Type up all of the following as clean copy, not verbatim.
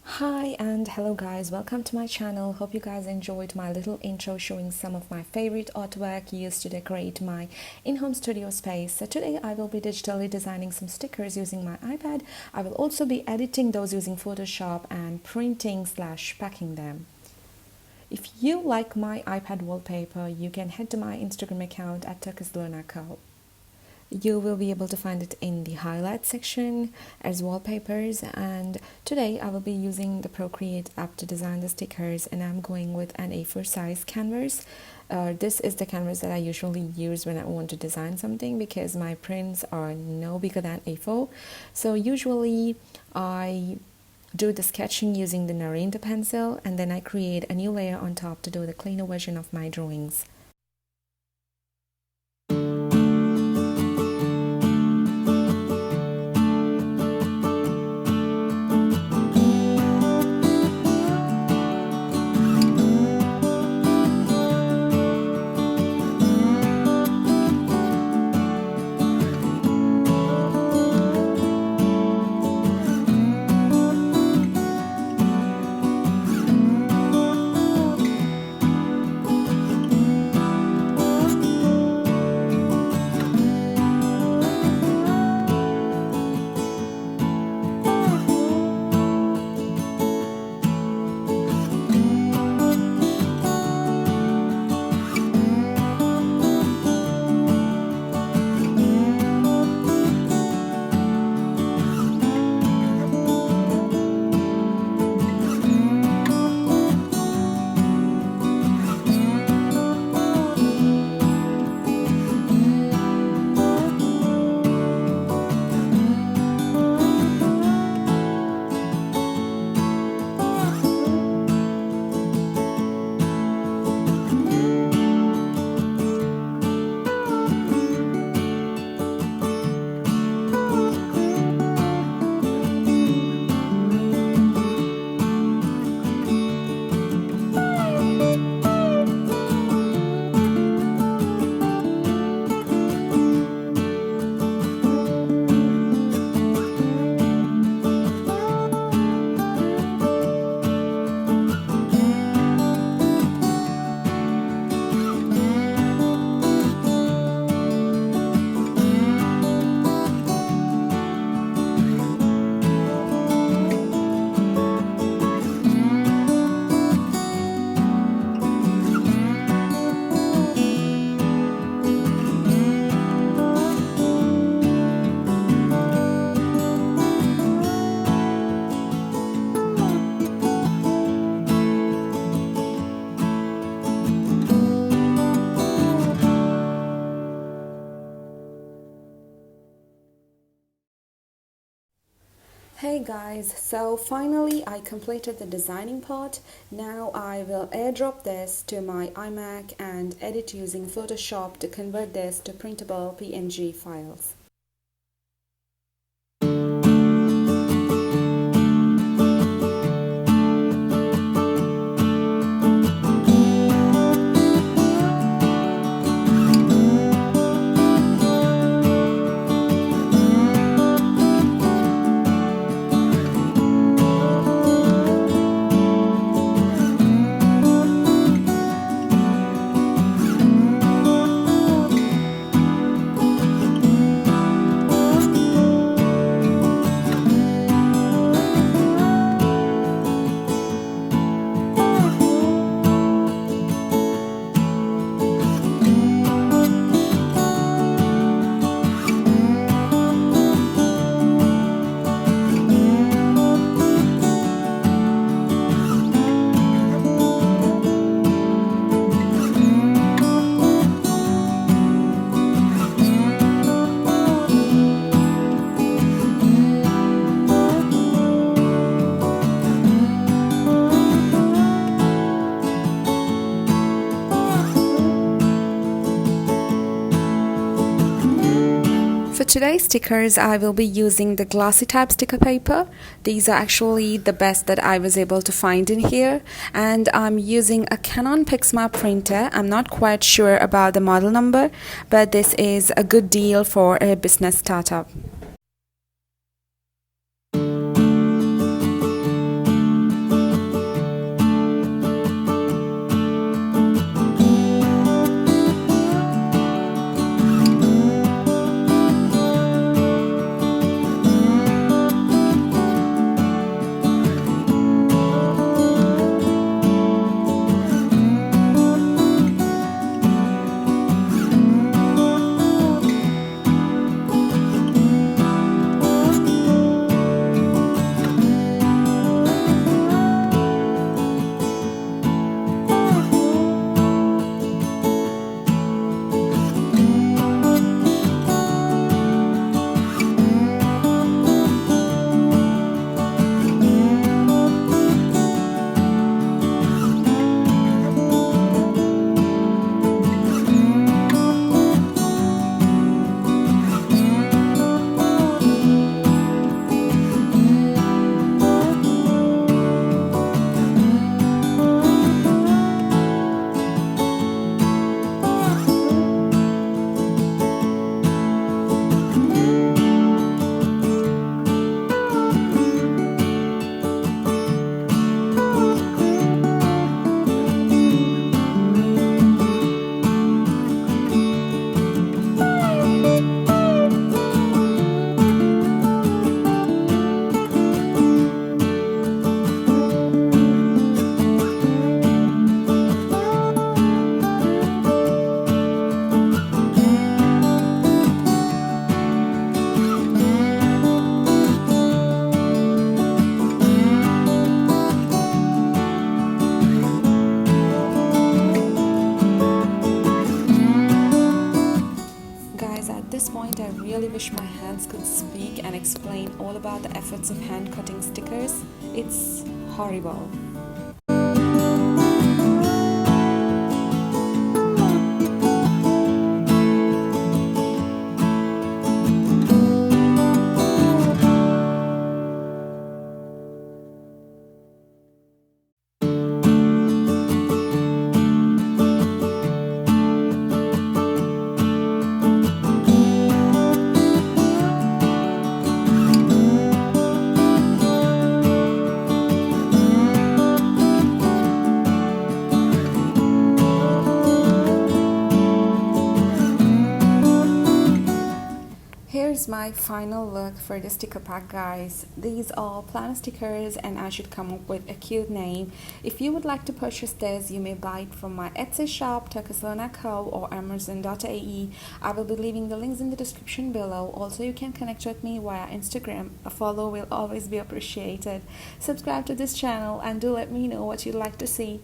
Hi and hello guys, welcome to my channel. Hope you guys enjoyed my little intro showing some of my favorite artwork used to decorate my in-home studio space. So today I will be digitally designing some stickers using my iPad. I will also be editing those using Photoshop and printing/packing them. If you like my iPad wallpaper, you can head to my Instagram account at Turquoise. You will be able to find it in the highlights section as wallpapers, and today I will be using the Procreate app to design the stickers, and I'm going with an A4 size canvas. This is the canvas that I usually use when I want to design something because my prints are no bigger than A4. So usually I do the sketching using the Narita pencil, and then I create a new layer on top to do the cleaner version of my drawings. Hey guys, so finally I completed the designing part. Now I will airdrop this to my iMac and edit using Photoshop to convert this to printable PNG files. today's stickers, I will be using the glossy type sticker paper. These are actually the best that I was able to find in here, and I'm using a Canon Pixma printer. I'm not quite sure about the model number, but this is a good deal for a business startup. At this point, I really wish my hands could speak and explain all about the efforts of hand cutting stickers. It's horrible. Here's my final look for the sticker pack, guys. These are planner stickers and I should come up with a cute name. If you would like to purchase this, you may buy it from my Etsy shop, Turquoise or Amazon.ae. I will be leaving the links in the description below. Also, you can connect with me via Instagram. A follow will always be appreciated. Subscribe to this channel and do let me know what you'd like to see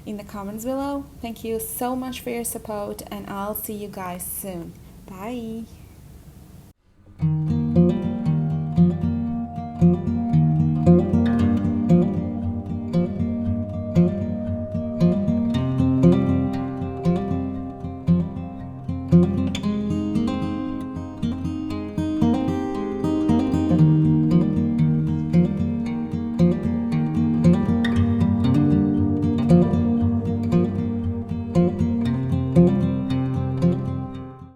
in the comments below. Thank you so much for your support and I'll see you guys soon. Bye.